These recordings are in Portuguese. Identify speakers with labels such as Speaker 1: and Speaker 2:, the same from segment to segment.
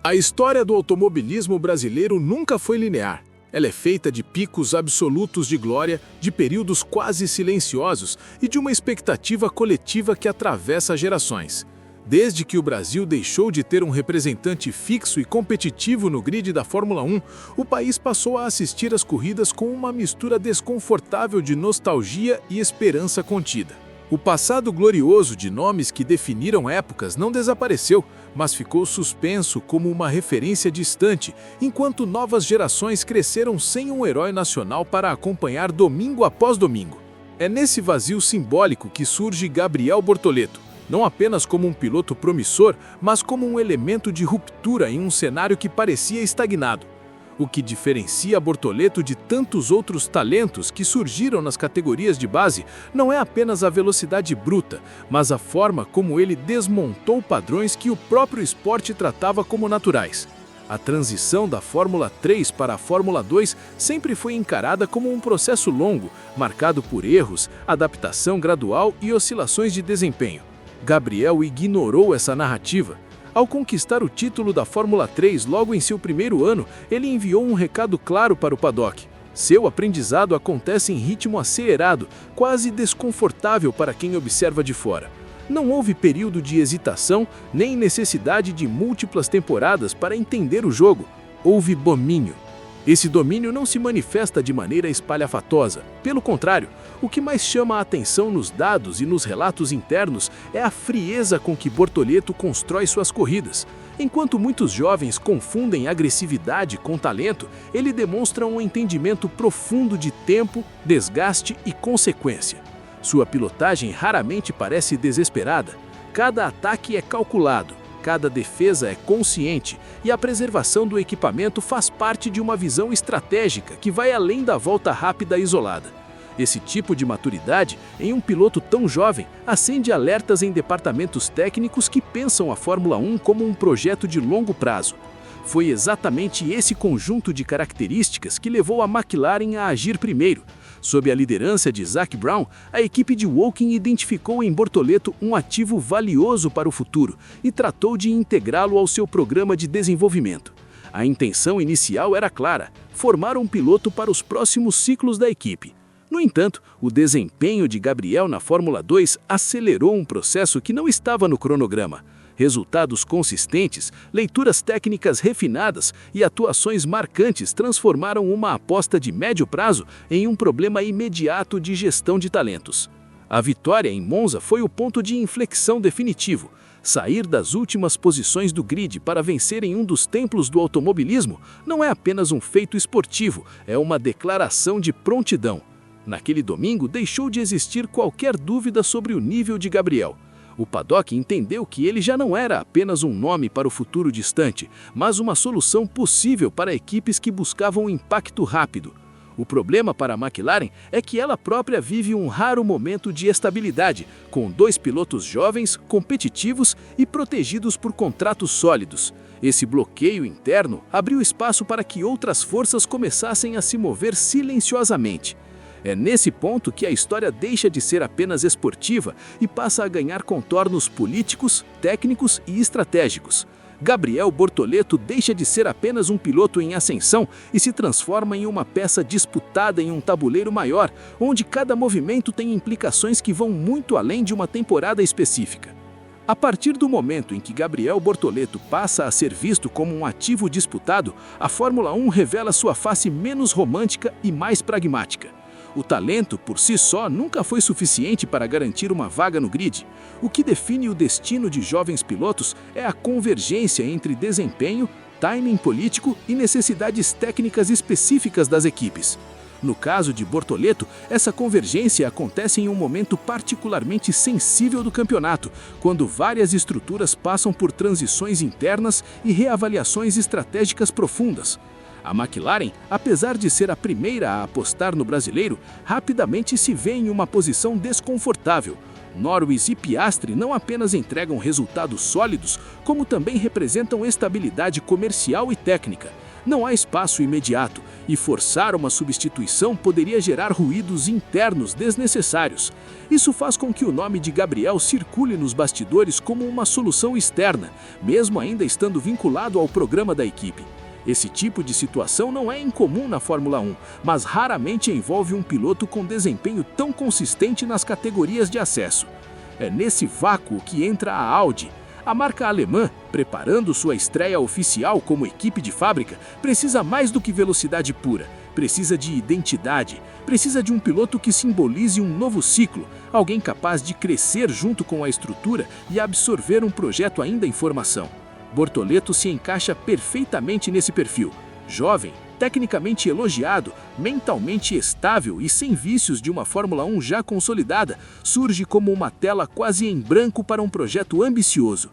Speaker 1: A história do automobilismo brasileiro nunca foi linear. Ela é feita de picos absolutos de glória, de períodos quase silenciosos e de uma expectativa coletiva que atravessa gerações. Desde que o Brasil deixou de ter um representante fixo e competitivo no grid da Fórmula 1, o país passou a assistir às corridas com uma mistura desconfortável de nostalgia e esperança contida. O passado glorioso de nomes que definiram épocas não desapareceu, mas ficou suspenso como uma referência distante, enquanto novas gerações cresceram sem um herói nacional para acompanhar domingo após domingo. É nesse vazio simbólico que surge Gabriel Bortoleto, não apenas como um piloto promissor, mas como um elemento de ruptura em um cenário que parecia estagnado. O que diferencia Bortoleto de tantos outros talentos que surgiram nas categorias de base não é apenas a velocidade bruta, mas a forma como ele desmontou padrões que o próprio esporte tratava como naturais. A transição da Fórmula 3 para a Fórmula 2 sempre foi encarada como um processo longo, marcado por erros, adaptação gradual e oscilações de desempenho. Gabriel ignorou essa narrativa. Ao conquistar o título da Fórmula 3 logo em seu primeiro ano, ele enviou um recado claro para o paddock. Seu aprendizado acontece em ritmo acelerado, quase desconfortável para quem observa de fora. Não houve período de hesitação, nem necessidade de múltiplas temporadas para entender o jogo. Houve domínio. Esse domínio não se manifesta de maneira espalhafatosa. Pelo contrário, o que mais chama a atenção nos dados e nos relatos internos é a frieza com que Bortoleto constrói suas corridas. Enquanto muitos jovens confundem agressividade com talento, ele demonstra um entendimento profundo de tempo, desgaste e consequência. Sua pilotagem raramente parece desesperada. Cada ataque é calculado. Cada defesa é consciente e a preservação do equipamento faz parte de uma visão estratégica que vai além da volta rápida isolada. Esse tipo de maturidade, em um piloto tão jovem, acende alertas em departamentos técnicos que pensam a Fórmula 1 como um projeto de longo prazo. Foi exatamente esse conjunto de características que levou a McLaren a agir primeiro. Sob a liderança de Zac Brown, a equipe de Woking identificou em Bortoleto um ativo valioso para o futuro e tratou de integrá-lo ao seu programa de desenvolvimento. A intenção inicial era clara: formar um piloto para os próximos ciclos da equipe. No entanto, o desempenho de Gabriel na Fórmula 2 acelerou um processo que não estava no cronograma. Resultados consistentes, leituras técnicas refinadas e atuações marcantes transformaram uma aposta de médio prazo em um problema imediato de gestão de talentos. A vitória em Monza foi o ponto de inflexão definitivo. Sair das últimas posições do grid para vencer em um dos templos do automobilismo não é apenas um feito esportivo, é uma declaração de prontidão. Naquele domingo, deixou de existir qualquer dúvida sobre o nível de Gabriel. O paddock entendeu que ele já não era apenas um nome para o futuro distante, mas uma solução possível para equipes que buscavam um impacto rápido. O problema para a McLaren é que ela própria vive um raro momento de estabilidade, com dois pilotos jovens, competitivos e protegidos por contratos sólidos. Esse bloqueio interno abriu espaço para que outras forças começassem a se mover silenciosamente. É nesse ponto que a história deixa de ser apenas esportiva e passa a ganhar contornos políticos, técnicos e estratégicos. Gabriel Bortoleto deixa de ser apenas um piloto em ascensão e se transforma em uma peça disputada em um tabuleiro maior, onde cada movimento tem implicações que vão muito além de uma temporada específica. A partir do momento em que Gabriel Bortoleto passa a ser visto como um ativo disputado, a Fórmula 1 revela sua face menos romântica e mais pragmática. O talento, por si só, nunca foi suficiente para garantir uma vaga no grid. O que define o destino de jovens pilotos é a convergência entre desempenho, timing político e necessidades técnicas específicas das equipes. No caso de Bortoleto, essa convergência acontece em um momento particularmente sensível do campeonato, quando várias estruturas passam por transições internas e reavaliações estratégicas profundas. A McLaren, apesar de ser a primeira a apostar no brasileiro, rapidamente se vê em uma posição desconfortável. Norris e Piastri não apenas entregam resultados sólidos, como também representam estabilidade comercial e técnica. Não há espaço imediato,
Speaker 2: e forçar uma substituição poderia gerar ruídos internos desnecessários. Isso faz com que o nome de Gabriel circule nos bastidores como uma solução externa, mesmo ainda estando vinculado ao programa da equipe. Esse tipo de situação não é incomum na Fórmula 1, mas raramente envolve um piloto com desempenho tão consistente nas categorias de acesso. É nesse vácuo que entra a Audi. A marca alemã, preparando sua estreia oficial como equipe de fábrica, precisa mais do que velocidade pura. Precisa de identidade, precisa de um piloto que simbolize um novo ciclo, alguém capaz de crescer junto com a estrutura e absorver um projeto ainda em formação. Bortoleto se encaixa perfeitamente nesse perfil. Jovem, tecnicamente elogiado, mentalmente estável e sem vícios de uma Fórmula 1 já consolidada, surge como uma tela quase em branco para um projeto ambicioso.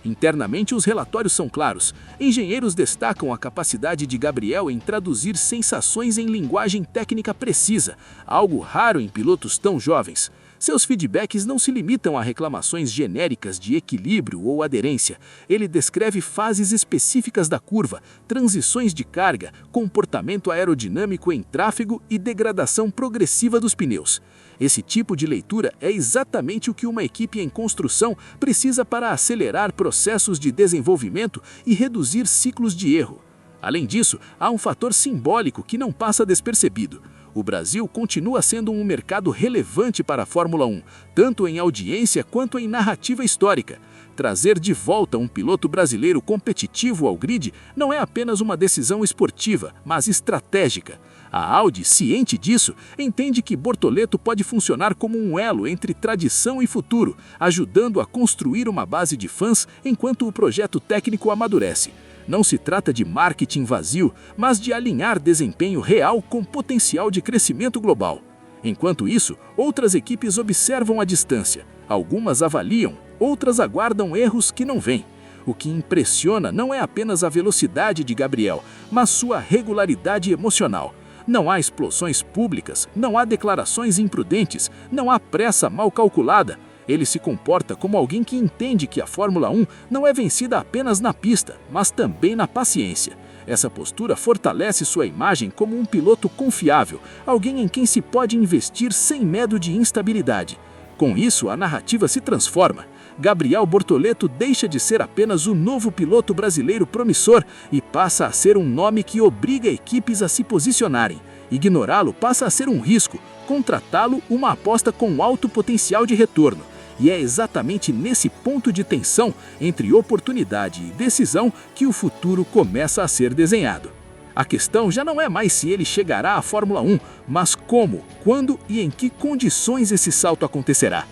Speaker 2: Internamente, os relatórios são claros. Engenheiros destacam a capacidade de Gabriel em traduzir sensações em linguagem técnica precisa, algo raro em pilotos tão jovens. Seus feedbacks não se limitam a reclamações genéricas de equilíbrio ou aderência. Ele descreve fases específicas da curva, transições de carga, comportamento aerodinâmico em tráfego e degradação progressiva dos pneus. Esse tipo de leitura é exatamente o que uma equipe em construção precisa para acelerar processos de desenvolvimento e reduzir ciclos de erro. Além disso, há um fator simbólico que não passa despercebido. O Brasil continua sendo um mercado relevante para a Fórmula 1, tanto em audiência quanto em narrativa histórica. Trazer de volta um piloto brasileiro competitivo ao grid não é apenas uma decisão esportiva, mas estratégica. A Audi, ciente disso, entende que Bortoleto pode funcionar como um elo entre tradição e futuro, ajudando a construir uma base de fãs enquanto o projeto técnico amadurece. Não se trata de marketing vazio, mas de alinhar desempenho real com potencial de crescimento global. Enquanto isso, outras equipes observam à distância. Algumas avaliam, outras aguardam erros que não vêm. O que impressiona não é apenas a velocidade de Gabriel, mas sua regularidade emocional. Não há explosões públicas, não há declarações imprudentes, não há pressa mal calculada. Ele se comporta como alguém que entende que a Fórmula 1 não é vencida apenas na pista, mas também na paciência. Essa postura fortalece sua imagem como um piloto confiável, alguém em quem se pode investir sem medo de instabilidade. Com isso, a narrativa se transforma. Gabriel Bortoleto deixa de ser apenas o novo piloto brasileiro promissor e passa a ser um nome que obriga equipes a se posicionarem. Ignorá-lo passa a ser um risco, contratá-lo uma aposta com alto potencial de retorno. E é exatamente nesse ponto de tensão entre oportunidade e decisão que o futuro começa a ser desenhado. A questão já não é mais se ele chegará à Fórmula 1, mas como, quando e em que condições esse salto acontecerá.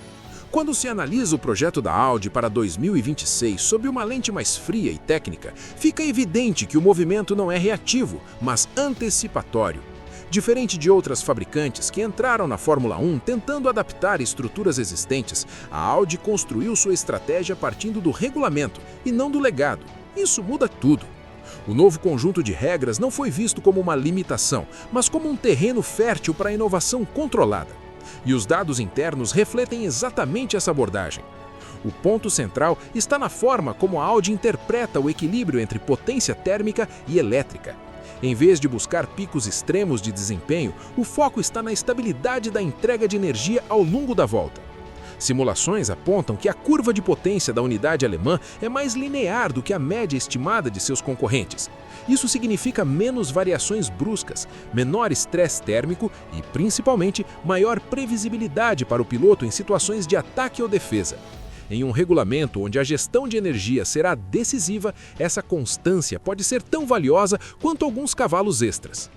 Speaker 3: Quando se analisa o projeto da Audi para 2026 sob uma lente mais fria e técnica, fica evidente que o movimento não é reativo, mas antecipatório. Diferente de outras fabricantes que entraram na Fórmula 1 tentando adaptar estruturas existentes, a Audi construiu sua estratégia partindo do regulamento e não do legado. Isso muda tudo. O novo conjunto de regras não foi visto como uma limitação, mas como um terreno fértil para a inovação controlada. E os dados internos refletem exatamente essa abordagem. O ponto central está na forma como a Audi interpreta o equilíbrio entre potência térmica e elétrica. Em vez de buscar picos extremos de desempenho, o foco está na estabilidade da entrega de energia ao longo da volta. Simulações apontam que a curva de potência da unidade alemã é mais linear do que a média estimada de seus concorrentes. Isso significa menos variações bruscas, menor estresse térmico e, principalmente, maior previsibilidade para o piloto em situações de ataque ou defesa. Em um regulamento onde a gestão de energia será decisiva, essa constância pode ser tão valiosa quanto alguns cavalos extras.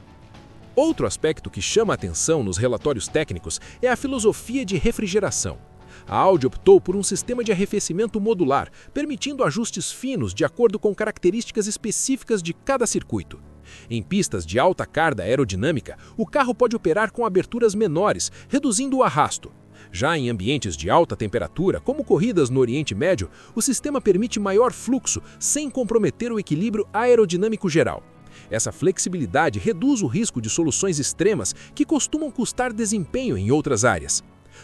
Speaker 3: Outro aspecto que chama a atenção nos relatórios técnicos é a filosofia de refrigeração. A Audi optou por um sistema de arrefecimento modular, permitindo ajustes finos de acordo com características específicas de cada circuito. Em pistas de alta carga aerodinâmica, o carro pode operar com aberturas menores, reduzindo o arrasto. Já em ambientes de alta temperatura, como corridas no Oriente Médio, o sistema permite maior fluxo sem comprometer o equilíbrio aerodinâmico geral. Essa flexibilidade reduz o risco de soluções extremas que costumam custar desempenho em outras áreas.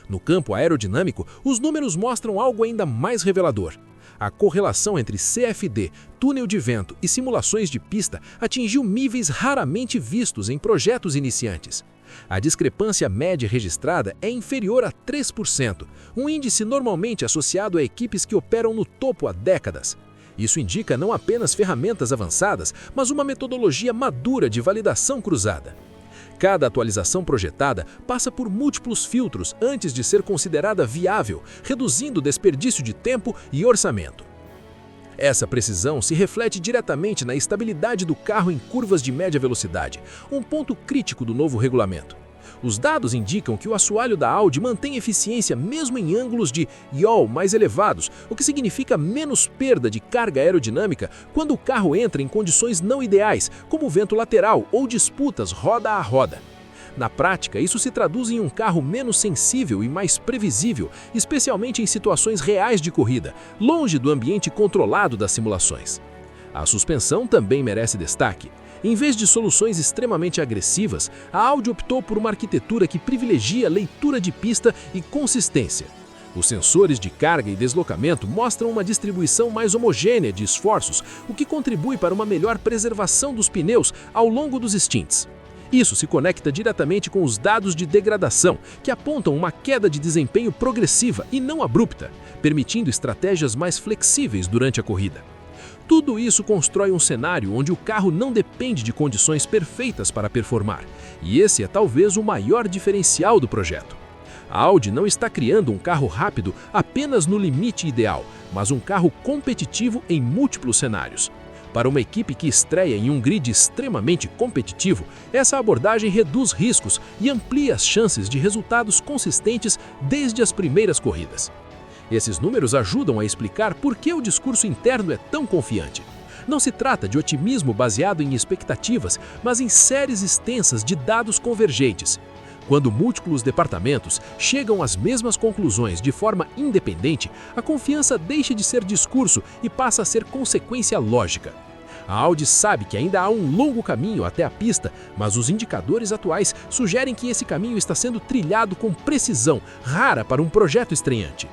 Speaker 3: No campo aerodinâmico, os números mostram algo ainda mais revelador. A correlação entre CFD, túnel de vento e simulações de pista atingiu níveis raramente vistos em projetos iniciantes. A discrepância média registrada é inferior a 3%, um índice normalmente associado a equipes que operam no topo há décadas. Isso indica não apenas ferramentas avançadas, mas uma metodologia madura de validação cruzada. Cada atualização projetada passa por múltiplos filtros antes de ser considerada viável, reduzindo o desperdício de tempo e orçamento. Essa precisão se reflete diretamente na estabilidade do carro em curvas de média velocidade, um ponto crítico do novo regulamento. Os dados indicam que o assoalho da Audi mantém eficiência mesmo em ângulos de yaw mais elevados, o que significa menos perda de carga aerodinâmica quando o carro entra em condições não ideais, como vento lateral ou disputas roda a roda. Na prática, isso se traduz em um carro menos sensível e mais previsível, especialmente em situações reais de corrida, longe do ambiente controlado das simulações. A suspensão também merece destaque. Em vez de soluções extremamente agressivas, a Audi optou por uma arquitetura que privilegia leitura de pista e consistência. Os sensores de carga e deslocamento mostram uma distribuição mais homogênea de esforços, o que contribui para uma melhor preservação dos pneus ao longo dos stints. Isso se conecta diretamente com os dados de degradação, que apontam uma queda de desempenho progressiva e não abrupta, permitindo estratégias mais flexíveis durante a corrida. Tudo isso constrói um cenário onde o carro não depende de condições perfeitas para performar, e esse é talvez o maior diferencial do projeto. A Audi não está criando um carro rápido apenas no limite ideal, mas um carro competitivo em múltiplos cenários. Para uma equipe que estreia em um grid extremamente competitivo, essa abordagem reduz riscos e amplia as chances de resultados consistentes desde as primeiras corridas. Esses números ajudam a explicar por que o discurso interno é tão confiante. Não se trata de otimismo baseado em expectativas, mas em séries extensas de dados convergentes. Quando múltiplos departamentos chegam às mesmas conclusões de forma independente, a confiança deixa de ser discurso e passa a ser consequência lógica. A Audi sabe que ainda há um longo caminho até a pista, mas os indicadores atuais sugerem que esse caminho está sendo trilhado com precisão, rara para um projeto estreante.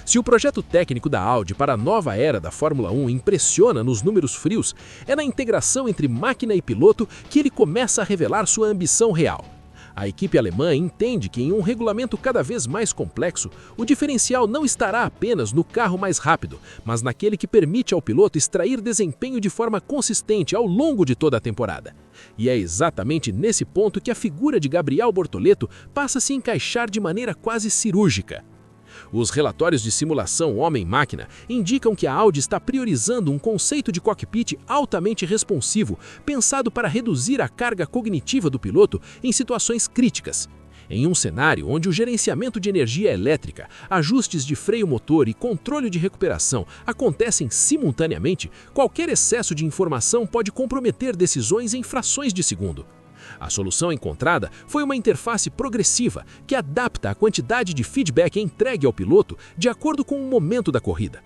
Speaker 3: Se o projeto técnico da Audi para a nova era da Fórmula 1 impressiona nos números frios, é na integração entre máquina e piloto que ele começa a revelar sua ambição real. A equipe alemã entende que em um regulamento cada vez mais complexo, o diferencial não estará apenas no carro mais rápido, mas naquele que permite ao piloto extrair desempenho de forma consistente ao longo de toda a temporada. E é exatamente nesse ponto que a figura de Gabriel Bortoleto passa a se encaixar de maneira quase cirúrgica. Os relatórios de simulação homem-máquina indicam que a Audi está priorizando um conceito de cockpit altamente responsivo, pensado para reduzir a carga cognitiva do piloto em situações críticas. Em um cenário onde o gerenciamento de energia elétrica, ajustes de freio motor e controle de recuperação acontecem simultaneamente, qualquer excesso de informação pode comprometer decisões em frações de segundo. A solução encontrada foi uma interface progressiva que adapta a quantidade de feedback entregue ao piloto de acordo com o momento da corrida.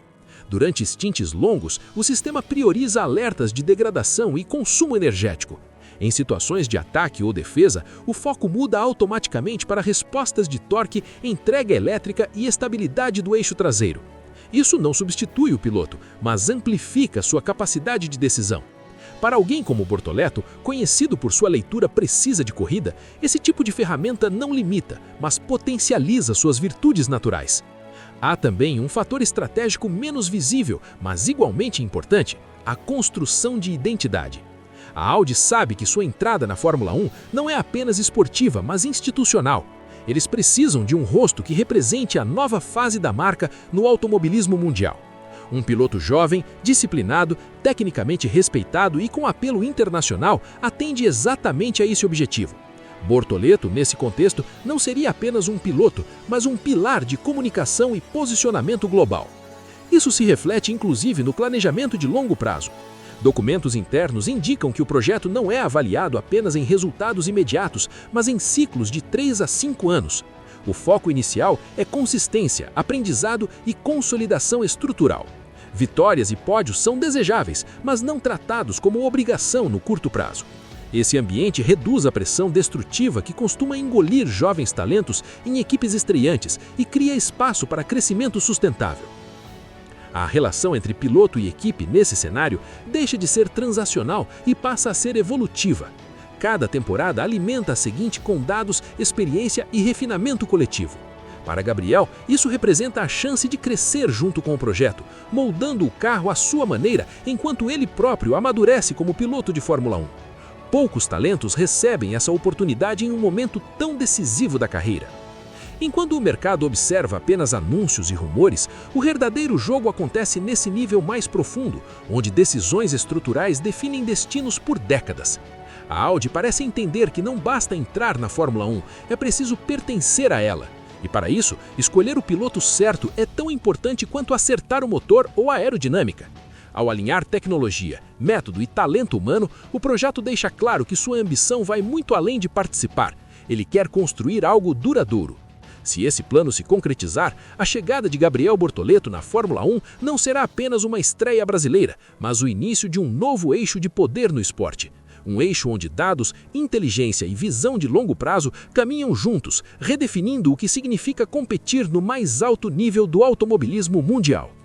Speaker 3: Durante stints longos, o sistema prioriza alertas de degradação e consumo energético. Em situações de ataque ou defesa, o foco muda automaticamente para respostas de torque, entrega elétrica e estabilidade do eixo traseiro. Isso não substitui o piloto, mas amplifica sua capacidade de decisão. Para alguém como Bortoleto, conhecido por sua leitura precisa de corrida, esse tipo de ferramenta não limita, mas potencializa suas virtudes naturais. Há também um fator estratégico menos visível, mas igualmente importante: a construção de identidade. A Audi sabe que sua entrada na Fórmula 1 não é apenas esportiva, mas institucional. Eles precisam de um rosto que represente a nova fase da marca no automobilismo mundial. Um piloto jovem, disciplinado, tecnicamente respeitado e com apelo internacional atende exatamente a esse objetivo. Bortoleto, nesse contexto, não seria apenas um piloto, mas um pilar de comunicação e posicionamento global. Isso se reflete inclusive no planejamento de longo prazo. Documentos internos indicam que o projeto não é avaliado apenas em resultados imediatos, mas em ciclos de 3 a 5 anos. O foco inicial é consistência, aprendizado e consolidação estrutural. Vitórias e pódios são desejáveis, mas não tratados como obrigação no curto prazo. Esse ambiente reduz a pressão destrutiva que costuma engolir jovens talentos em equipes estreantes e cria espaço para crescimento sustentável. A relação entre piloto e equipe nesse cenário deixa de ser transacional e passa a ser evolutiva. Cada temporada alimenta a seguinte com dados, experiência e refinamento coletivo. Para Gabriel, isso representa a chance de crescer junto com o projeto, moldando o carro à sua maneira, enquanto ele próprio amadurece como piloto de Fórmula 1. Poucos talentos recebem essa oportunidade em um momento tão decisivo da carreira. Enquanto o mercado observa apenas anúncios e rumores, o verdadeiro jogo acontece nesse nível mais profundo, onde decisões estruturais definem destinos por décadas. A Audi parece entender que não basta entrar na Fórmula 1, é preciso pertencer a ela. E para isso, escolher o piloto certo é tão importante quanto acertar o motor ou a aerodinâmica. Ao alinhar tecnologia, método e talento humano, o projeto deixa claro que sua ambição vai muito além de participar. Ele quer construir algo duradouro. Se esse plano se concretizar, a chegada de Gabriel Bortoleto na Fórmula 1 não será apenas uma estreia brasileira, mas o início de um novo eixo de poder no esporte. Um eixo onde dados, inteligência e visão de longo prazo caminham juntos, redefinindo o que significa competir no mais alto nível do automobilismo mundial.